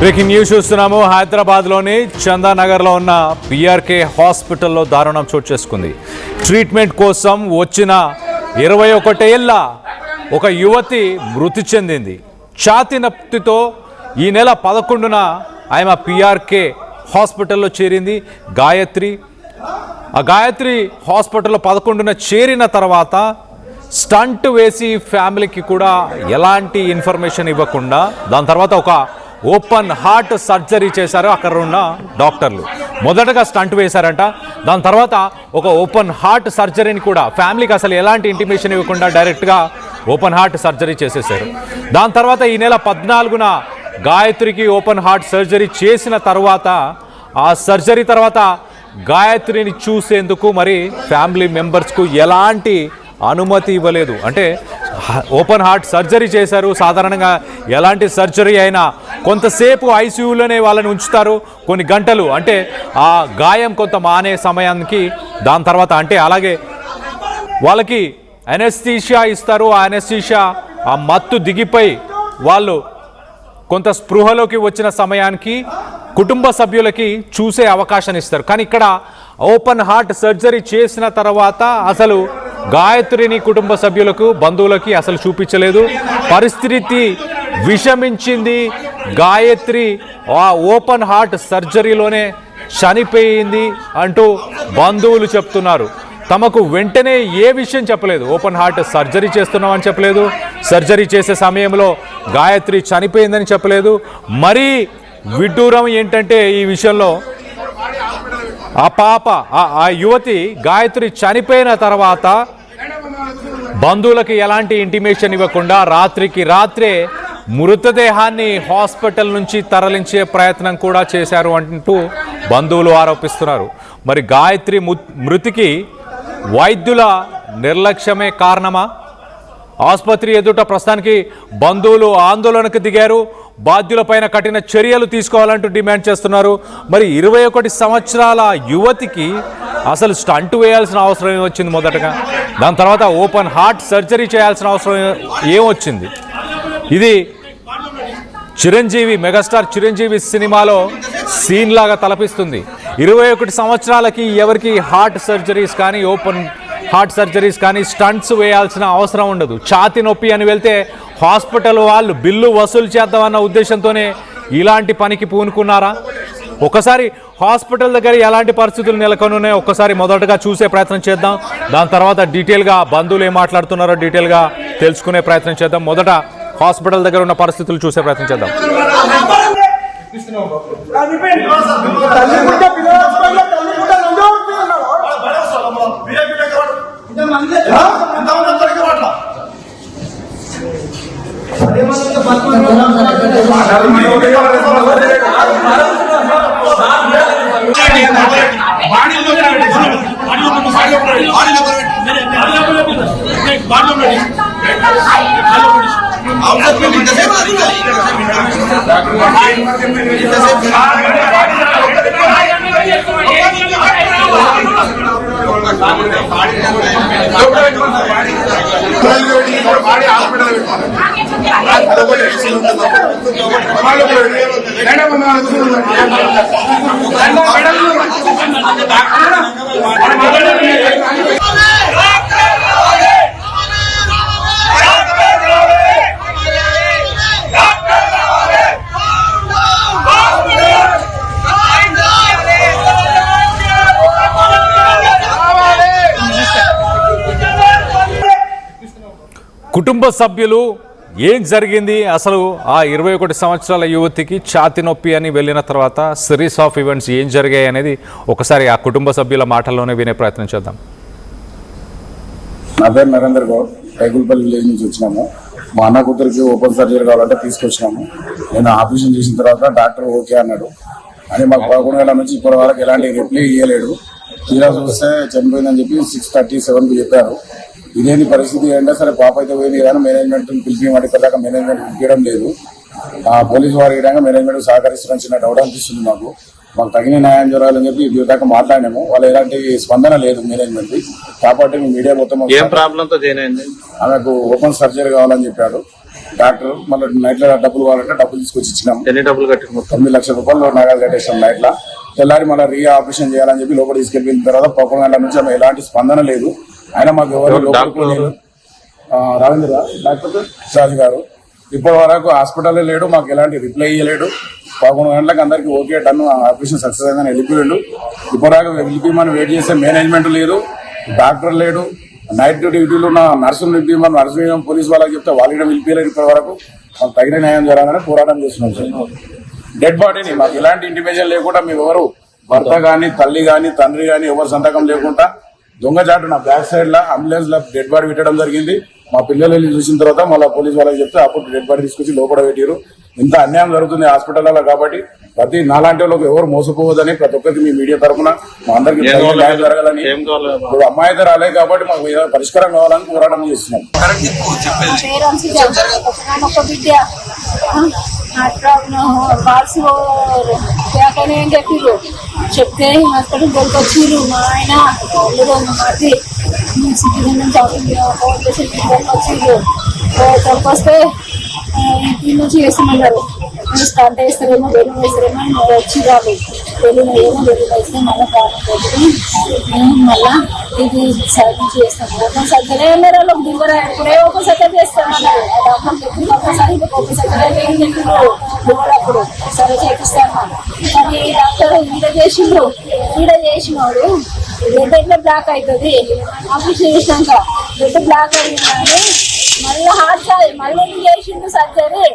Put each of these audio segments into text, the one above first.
Breaking news చూస్తున్నాము. హైదరాబాద్లోని చందానగర్లో ఉన్న పిఆర్కే హాస్పిటల్లో దారుణం చోటు చేసుకుంది. ట్రీట్మెంట్ కోసం వచ్చిన 21 ఏళ్ల ఒక యువతి మృతి చెందింది. ఛాతీ నొప్పితో ఈ నెల 11న ఆమె పిఆర్కే హాస్పిటల్లో చేరింది. గాయత్రి హాస్పిటల్లో 11న చేరిన తర్వాత స్టంట్ వేసి ఫ్యామిలీకి కూడా ఎలాంటి ఇన్ఫర్మేషన్ ఇవ్వకుండా దాని తర్వాత ఒక ఓపెన్ హార్ట్ సర్జరీ చేశారు అక్కడ ఉన్న డాక్టర్లు. మొదటగా స్టంట్ వేశారంట, దాని తర్వాత ఒక ఓపెన్ హార్ట్ సర్జరీని కూడా ఫ్యామిలీకి అసలు ఎలాంటి ఇంటిమేషన్ ఇవ్వకుండా డైరెక్ట్గా ఓపెన్ హార్ట్ సర్జరీ చేసేసారు. దాని తర్వాత ఈ నెల 14న గాయత్రికి ఓపెన్ హార్ట్ సర్జరీ చేసిన తర్వాత ఆ సర్జరీ తర్వాత గాయత్రిని చూసేందుకు మరి ఫ్యామిలీ మెంబర్స్కు ఎలాంటి అనుమతి ఇవ్వలేదు. అంటే ఓపెన్ హార్ట్ సర్జరీ చేశారు. సాధారణంగా ఎలాంటి సర్జరీ అయినా కొంతసేపు ఐసీయూలోనే వాళ్ళని ఉంచుతారు, కొన్ని గంటలు, అంటే ఆ గాయం కొంత మానే సమయానికి. దాని తర్వాత అంటే అలాగే వాళ్ళకి అనెస్థీషియా ఇస్తారు. ఆ అనెస్థీషియా ఆ మత్తు దిగిపోయి వాళ్ళు కొంత స్పృహలోకి వచ్చిన సమయానికి కుటుంబ సభ్యులకి చూసే అవకాశాన్ని ఇస్తారు. కానీ ఇక్కడ ఓపెన్ హార్ట్ సర్జరీ చేసిన తర్వాత అసలు గాయత్రిని కుటుంబ సభ్యులకు బంధువులకి అసలు చూపించలేదు. పరిస్థితి విషమించింది. గాయత్రి ఆ ఓపెన్ హార్ట్ సర్జరీలోనే చనిపోయింది అంటూ బంధువులు చెప్తున్నారు. తమకు వెంటనే ఏ విషయం చెప్పలేదు. ఓపెన్ హార్ట్ సర్జరీ చేస్తున్నామని చెప్పలేదు, సర్జరీ చేసే సమయంలో గాయత్రి చనిపోయిందని చెప్పలేదు. మరీ విడ్డూరం ఏంటంటే ఈ విషయంలో ఆ యువతి గాయత్రి చనిపోయిన తర్వాత బంధువులకి ఎలాంటి ఇంటిమేషన్ ఇవ్వకుండా రాత్రికి రాత్రే మృతదేహాన్ని హాస్పిటల్ నుంచి తరలించే ప్రయత్నం కూడా చేశారు అంటూ బంధువులు ఆరోపిస్తున్నారు. మరి గాయత్రి మృతికి వైద్యుల నిర్లక్ష్యమే కారణమా? ఆసుపత్రి ఎదుట ప్రస్తుతానికి బంధువులు ఆందోళనకు దిగారు. బాధ్యులపైన కఠిన చర్యలు తీసుకోవాలంటూ డిమాండ్ చేస్తున్నారు. మరి 21 సంవత్సరాల యువతికి అసలు స్టంట్ వేయాల్సిన అవసరం ఏమొచ్చింది మొదటగా? దాని తర్వాత ఓపెన్ హార్ట్ సర్జరీ చేయాల్సిన అవసరం ఏమొచ్చింది? ఇది మెగాస్టార్ చిరంజీవి సినిమాలో సీన్ లాగా తలపిస్తుంది. 21 సంవత్సరాలకి ఎవరికి హార్ట్ సర్జరీస్ కానీ ఓపెన్ హార్ట్ సర్జరీస్ కానీ స్టంట్స్ వేయాల్సిన అవసరం ఉండదు. ఛాతీ నొప్పి అని వెళ్తే హాస్పిటల్ వాళ్ళు బిల్లు వసూలు చేద్దామన్న ఉద్దేశంతోనే ఇలాంటి పనికి పూనుకున్నారా? ఒకసారి హాస్పిటల్ దగ్గర ఎలాంటి పరిస్థితులు నెలకొని ఉన్నాయో ఒక్కసారి మొదటగా చూసే ప్రయత్నం చేద్దాం. దాని తర్వాత డీటెయిల్గా బంధువులు ఏం మాట్లాడుతున్నారో డీటెయిల్గా తెలుసుకునే ప్రయత్నం చేద్దాం. మొదట హాస్పిటల్ దగ్గర ఉన్న పరిస్థితులు చూసే ప్రయత్నం చేద్దాం. కుటుంబ సభ్యులు ఏం జరిగింది, అసలు ఆ 21 సంవత్సరాల యువతికి ఛాతీ నొప్పి అని వెళ్ళిన తర్వాత సిరీస్ ఆఫ్ ఈవెంట్స్ ఏం జరిగాయి అనేది ఒకసారి ఆ కుటుంబ సభ్యుల మాటల్లోనే వినే ప్రయత్నం చేద్దాం. నా పేరు నరేందర్ గౌడ్, కైగుల్పల్లి విలేజ్ నుంచి వచ్చినాము. మా అన్న కూతురికి ఓపెన్ సర్జరీ కావాలంటే తీసుకొచ్చినాము. నేను ఆపరేషన్ చేసిన తర్వాత డాక్టర్ ఓకే అన్నాడు. అని మాకు 11 గంటల నుంచి ఇప్పటి వరకు ఎలాంటి రిప్లై ఇవ్వలేడు. తీరా చూస్తే చనిపోయిందని చెప్పి 6:37కు చెప్పారు. ఇదేంటి పరిస్థితి అంటే సరే పాప అయితే పోయింది కానీ మేనేజ్మెంట్ పిలిపిమంటే ఇప్పటిదాకా మేనేజ్మెంట్ పిలిపించడం లేదు. పోలీసు వారి విధంగా మేనేజ్మెంట్ సహకరిస్తున్న చిన్న డౌట్ అనిపిస్తుంది. మాకు తగిన న్యాయం జరగాలని చెప్పి ఇప్పటి దాకా మాట్లాడినాము. వాళ్ళు ఎలాంటి స్పందన లేదు మేనేజ్మెంట్. కాబట్టి మీ మీడియా మొత్తం ఏం ప్రాబ్లంతో జాయిన్ అయింది? ఆమెకు ఓపెన్ సర్జరీ కావాలని చెప్పాడు. డాక్టర్ మళ్ళీ నైట్లో డబ్బులు కావాలంటే డబ్బులు తీసుకొచ్చి ఇచ్చినాం. ఎన్ని డబ్బులు కట్టారు? మొత్తం 9 లక్షల రూపాయలు నగదు కట్టేసాం నైట్లో. తెల్లారి మళ్ళీ రీ ఆపరేషన్ చేయాలని చెప్పి లోపల తీసుకెళ్ళిన తర్వాత 11 గంటల నుంచి ఆమె ఎలాంటి స్పందన లేదు. ఆయన మాకు ఎవరు లేదు. రవీంద్ర డాక్టర్ రాజు గారు ఇప్పటి వరకు హాస్పిటల్లో లేడు, మాకు ఎలాంటి రిప్లై ఇవ్వలేడు. 11 గంటలకు అందరికి ఓకే డన్ ఆపరేషన్ సక్సెస్ అయిందని వెళ్ళిపోయాడు. ఇప్పటిదాకా వెళ్ళిపోయి వెయిట్ చేసే మేనేజ్మెంట్ లేదు, డాక్టర్ లేడు. నైట్ డ్యూటీలో ఉన్న నర్సులు నిలిపిమని నర్సు పోలీసు వాళ్ళకి చెప్తే వాళ్ళు వెళ్ళిపోయలేరు. ఇప్పటి వరకు మాకు తగిన న్యాయం జరగాలని పోరాటం చేస్తున్నాం సార్. డెడ్ బాడీని మాకు ఎలాంటి ఇంటిమేషన్ లేకుండా మేము ఎవరు భర్త గాని తల్లి గాని తండ్రి గాని ఎవరు సంతకం లేకుండా దొంగచాటు నా బ్యాక్ సైడ్ లా అంబులెన్స్ లో డెడ్ బాడీ పెట్టడం జరిగింది. మా పిల్లలు వెళ్ళి చూసిన తర్వాత మళ్ళీ పోలీసు వాళ్ళకి చెప్తే అప్పుడు డెడ్ బాడీ తీసుకొచ్చి లోపల పెట్టారు. ఇంత అన్యాయం జరుగుతుంది హాస్పిటల్లో కాబట్టి ప్రతి నాలాంటి వాళ్ళకి ఎవరు మోసపోవద్దని ప్రతి ఒక్కరికి మీ మీడియా తరఫున మా అందరికి న్యాయం జరగాలని. ఇప్పుడు అమ్మాయి అయితే రాలేదు కాబట్టి మాకు ఏదైనా పరిష్కారం కావాలని పోరాటం చేస్తున్నాం. ఏం చెప్పిర్రు చెప్తే హాస్పిటల్ దొరికొచ్చిర్రు. మా ఆయన వచ్చిర్రు దొరికొస్తే ఇంటి నుంచి వేస్తామన్నారు. స్టార్ట్ వేస్తారేమో వెలుగు వేస్తారేమో వచ్చి రాదు. వెలుగు ఏమో వెలుగు వేస్తే మళ్ళీ మళ్ళా ఇది సర్జరీ చేస్తాం. సర్జరీ అన్నారు వాళ్ళకి దిగురా ఇప్పుడే ఒక సర్జరీ చేస్తామన్నారు. డాక్టర్ చెప్పి ఒక్కసారి ఒక సర్జరీ ఏం చెప్పారు దిగురప్పుడు సరే చేపిస్తాను. కానీ డాక్టర్ ఈడ చేసినోడు బ్లడ్ ఎట్లా బ్లాక్ అవుతుంది ఆపరేషన్ చేసినాక బ్లడ్ బ్లాక్ అయిందని మళ్ళీ హార్ట్ మళ్ళీ చేసిండు సర్జరీ.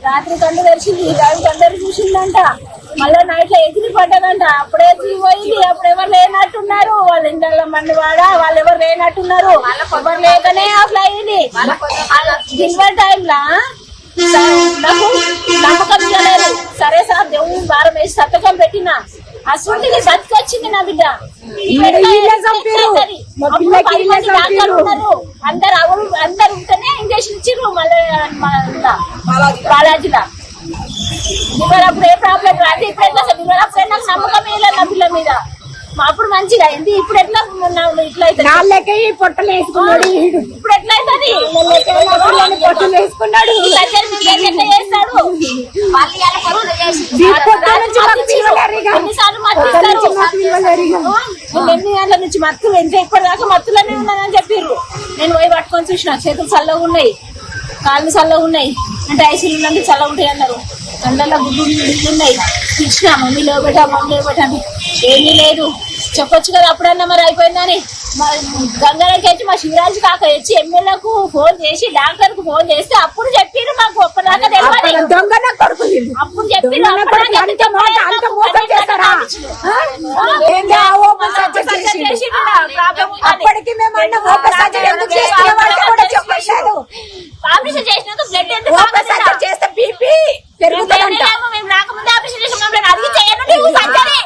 రాత్రి కళ్ళు తెరిచింది, రాత్రి కళ్ళు చూసిందంట. మళ్ళీ నైట్ లో ఎగిరి పడ్డదంట. అప్పుడే పోయింది. అప్పుడు ఎవరు లేనట్టున్నారు వాళ్ళ ఇంట్లో మంది వాడ వాళ్ళు ఎవరు లేనట్టున్నారు. ఎవరు లేకనే అట్లా అయింది. డెలివరీ టైంలా నాకు నమ్మకం చేయలేదు. సరే సార్ దేవుని భారం వేసి సంతకం పెట్టినా అసలు బతికొచ్చింది నా బిడ్డ. అందరు ఉంటేనే ఇంజక్షన్ ఇచ్చిర్రు మళ్ళీ బాలాజీలా. లివర్ అప్పుడు ఏ ప్రాబ్లం రాదు. ఇప్పుడు ఎట్లా లివర్ అప్పుడు నాకు నమ్మకం వేయలేదు నా పిల్ల మీద. అప్పుడు మంచిగా అయింది. ఇప్పుడు ఎట్లా ఇట్లా అవుతుంది. పొట్టలు వేసుకున్నాడు. ఇప్పుడు ఎట్లా అవుతుంది పొట్టలు వేసుకున్నాడు. ఎట్లా చేస్తాడు. ఎన్నిసార్లు ఎన్ని గంటల నుంచి మత్తులు ఎంత ఇప్పటిదాకా మత్తులనే ఉన్నానని చెప్పిర్రు. నేను పోయి పట్టుకొని చూసిన చేతులు చల్లగా ఉన్నాయి, కాళ్ళు చల్లగా ఉన్నాయి. అంటే ఐసీలు ఉన్నందుకు చల్లగా ఉంటాయి అన్నారు. కళ్ళల్లో గుడ్లు ఉన్నాయి. ఇచ్చిన మమ్మీ లేబెట్టా మమ్మీ లేబెట్టండి. ఏమీ లేదు చెప్పొచ్చు కదా అప్పుడన్నా మరి అయిపోయిందని. మా గంగారాకి వచ్చి మా శివరాజు కాక వచ్చి ఎమ్మెల్యేకు ఫోన్ చేసి డాక్టర్ కు ఫోన్ చేస్తే అప్పుడు చెప్పిర్రు మాకు ఒక్కదాకా తెలియదు. అప్పుడు చెప్పిర్రు ఆపరేషన్ చేసినందుకు బ్లడ్ ఎందుకు చేస్తే బీపీ పెరుగుతుందంట. మేము రాకముందే ఆపరేషన్ చేసిన అది చేయను సర్జరీ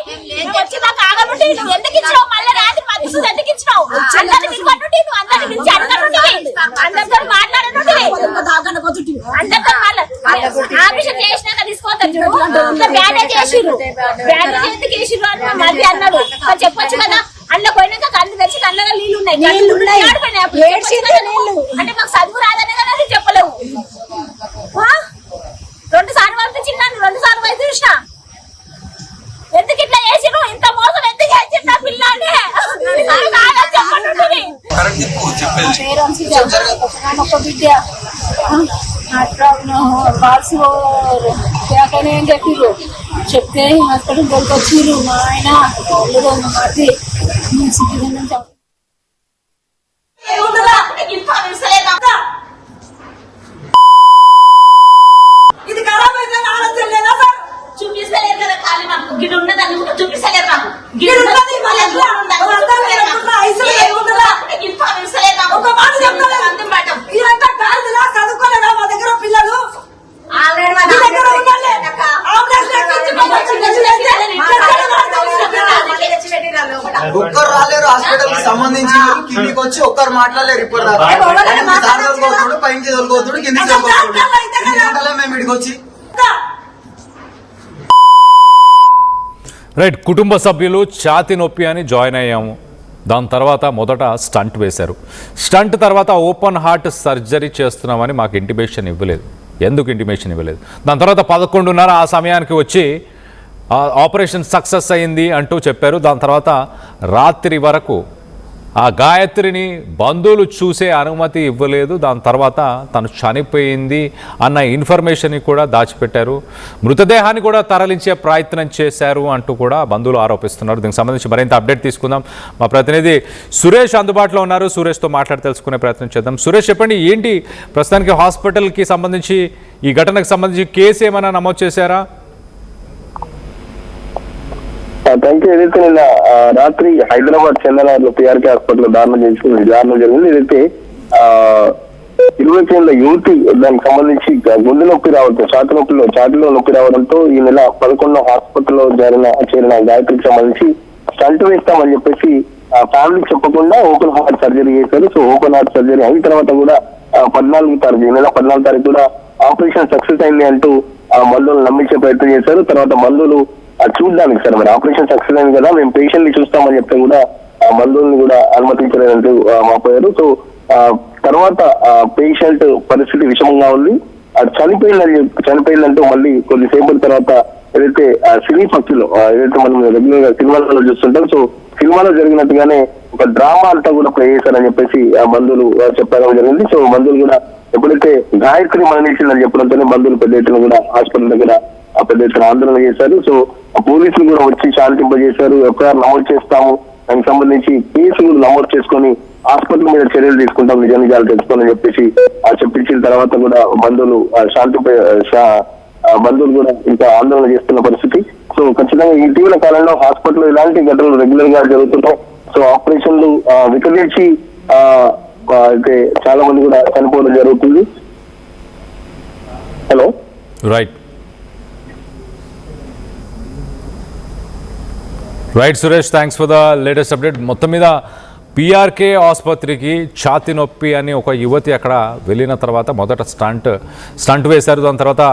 వచ్చి నాకు ఆగనుంటే నువ్వు ఎందుకు ఇచ్చినావు. మళ్ళీ రాత్రి మధ్య ఎందుకు ఇచ్చినావు. అందరిని పిలువనుంటే నువ్వు అందరిని పిలిచి అడగనుంటే అందరితో మాట్లాడనుంటే అందరితో ఆపరేషన్ చేసినాక తీసుకోవద్దు. బ్యాండేజ్ చేసిర్రు. బ్యాండేజ్ ఎందుకు వేసిర్రు అని మళ్ళీ అన్నాడు. చెప్పొచ్చు కదా. అందులో పోయినాక కళ్ళు తెచ్చి కళ్ళగా నీళ్ళు ఉన్నాయి. అంటే మాకు చదువు రాదనే కదా అది చెప్పలేవు. 2 సార్లు పంపించింది. 2 సార్లు పోయి చూసిన. ఎందుకు ఇట్లా చేసిరు. ఇంత మోసం ఎందుకు చేసింది నా పిల్లని ఒక బిడ్డ ఏం చెప్పిర్రు చెప్తే హాస్పిటల్ దొరికొచ్చిర్రు. మా ఆయన మట్టి ఇది ఖరాబ్ అయితే ఆలోచన లేదా సార్. చూపిస్తలేదు కదా ఖాళీ మాకు గిడి ఉన్నదని కూడా చూపిస్తలేదు నాకు. ఒక మాట చెప్తాను. ఇదంతా కాదులా చదువుకోలేదా మా దగ్గర పిల్లలు ఒక్కరు రాలేరు హాస్పిటల్ కి సంబంధించి కిందికి వచ్చి ఒక్కరు మాట్లాడలేరు. ఇప్పుడు తోలుకోతుడు పైకి తోలుకోతుడు కిందికి తోలుకోతుడు మేము ఇడికి వచ్చి రైట్. కుటుంబ సభ్యులు ఛాతి నొప్పి అని జాయిన్ అయ్యాము. దాని తర్వాత మొదట స్టంట్ వేశారు. స్టంట్ తర్వాత ఓపెన్ హార్ట్ సర్జరీ చేస్తున్నామని మాకు ఇంటిమేషన్ ఇవ్వలేదు. ఎందుకు ఇంటిమేషన్ ఇవ్వలేదు? దాని తర్వాత 11:30 ఆ సమయానికి వచ్చి ఆపరేషన్ సక్సెస్ అయింది అంటూ చెప్పారు. దాని తర్వాత రాత్రి వరకు ఆ గాయత్రిని బంధువులు చూసే అనుమతి ఇవ్వలేదు. దాని తర్వాత తను చనిపోయింది అన్న ఇన్ఫర్మేషన్ కూడా దాచిపెట్టారు. మృతదేహాన్ని కూడా తరలించే ప్రయత్నం చేశారు అంటూ కూడా బంధువులు ఆరోపిస్తున్నారు. దీనికి సంబంధించి మరింత అప్డేట్ తీసుకుందాం. మా ప్రతినిధి సురేష్ అందుబాటులో ఉన్నారు. సురేష్తో మాట్లాడి తెలుసుకునే ప్రయత్నం చేద్దాం. సురేష్, చెప్పండి, ఏంటి ప్రస్తుతానికి హాస్పిటల్కి సంబంధించి ఈ ఘటనకు సంబంధించి కేసు ఏమైనా నమోదు చేశారా? Thank you. ఏదైతే నిన్న రాత్రి హైదరాబాద్ చందనగర్లో పిఆర్కే హాస్పిటల్ దారుణం జరిగింది. ఏదైతే 20 ఏళ్ల యువతి దానికి సంబంధించి గుండె నొప్పి రావడంతో ఛాతీలో నొప్పి రావడంతో ఈ నెల 11 హాస్పిటల్లో చేరిన గాయత్రికి సంబంధించి స్టంట్ వేస్తామని చెప్పేసి ఫ్యామిలీకి చెప్పకుండా ఓపెన్ హార్ట్ సర్జరీ చేశారు. సో ఓపెన్ హార్ట్ సర్జరీ అయిన తర్వాత కూడా 14వ తారీఖు, ఈ నెల 14వ తారీఖు కూడా ఆపరేషన్ సక్సెస్ అయింది అంటూ మందులు నమ్మించే ప్రయత్నం చేశారు. తర్వాత మందులు చూడడానికి సార్ మరి ఆపరేషన్ సక్సెస్ అయింది కదా, మేము పేషెంట్ ని చూస్తామని చెప్తే కూడా మందుల్ని కూడా అనుమతించలేదంటూ మాపోయారు. సో తర్వాత పేషెంట్ పరిస్థితి విషమంగా ఉంది, చనిపోయిందంటూ మళ్ళీ కొద్దిసేపటి తర్వాత ఏదైతే సినీ పక్షులు ఏదైతే మనం రెగ్యులర్ గా సినిమాలలో చూస్తుంటాం, సో సినిమాలో జరిగినట్టుగానే ఒక డ్రామా అంతా కూడా ప్లే చేశారని చెప్పేసి బంధువులు చెప్పడం జరిగింది. సో బంధువులు కూడా ఎప్పుడైతే గాయత్రి మరణించిందని చెప్పడంతోనే బంధువులు పెద్ద ఎత్తున కూడా హాస్పిటల్ దగ్గర పెద్ద ఎత్తున ఆందోళన చేశారు. సో పోలీసులు కూడా వచ్చి శాంతింపజేశారు. ఎఫ్ఐఆర్ నమోదు చేస్తాము, దానికి సంబంధించి కేసులు నమోదు చేసుకుని హాస్పిటల్ మీద చర్యలు తీసుకుంటాం, నిజాలు తెలుసుకోవాలని చెప్పేసి చెప్పించిన తర్వాత కూడా బంధువులు బంధువులు కూడా ఇంకా ఆందోళన చేస్తున్న పరిస్థితి. సో ఖచ్చితంగా ఇటీవల కాలంలో హాస్పిటల్ ఇలాంటి ఘటనలు రెగ్యులర్ గా జరుగుతున్నాయి. సో ఆపరేషన్లు వికటించి అయితే చాలా మంది కూడా చనిపోవడం జరుగుతుంది. Hello, right Suresh, thanks for the latest update. మొత్తం మీద పిఆర్కే ఆసుపత్రికి ఛాతీ నొప్పి అని ఒక యువతి అక్కడ వెళ్ళిన తర్వాత మొదట స్టంట్ వేశారు. దాని తర్వాత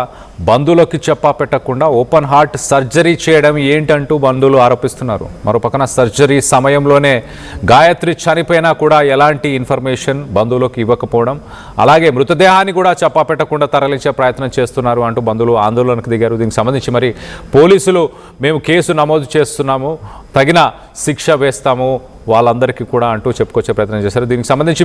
బంధువులకి చెప్పా పెట్టకుండా ఓపెన్ హార్ట్ సర్జరీ చేయడం ఏంటంటూ బంధువులు ఆరోపిస్తున్నారు. మరో పక్కన సర్జరీ సమయంలోనే గాయత్రి చనిపోయినా కూడా ఎలాంటి ఇన్ఫర్మేషన్ బంధువులకు ఇవ్వకపోవడం, అలాగే మృతదేహాన్ని కూడా చెప్పా పెట్టకుండా తరలించే ప్రయత్నం చేస్తున్నారు అంటూ బంధువులు ఆందోళనకు దిగారు. దీనికి సంబంధించి మరి పోలీసులు మేము కేసు నమోదు చేస్తున్నాము, తగిన శిక్ష వేస్తాము వాళ్ళందరికీ కూడా అంటూ చెప్పుకొచ్చే ప్రయత్నం చేశారు. దీనికి సంబంధించి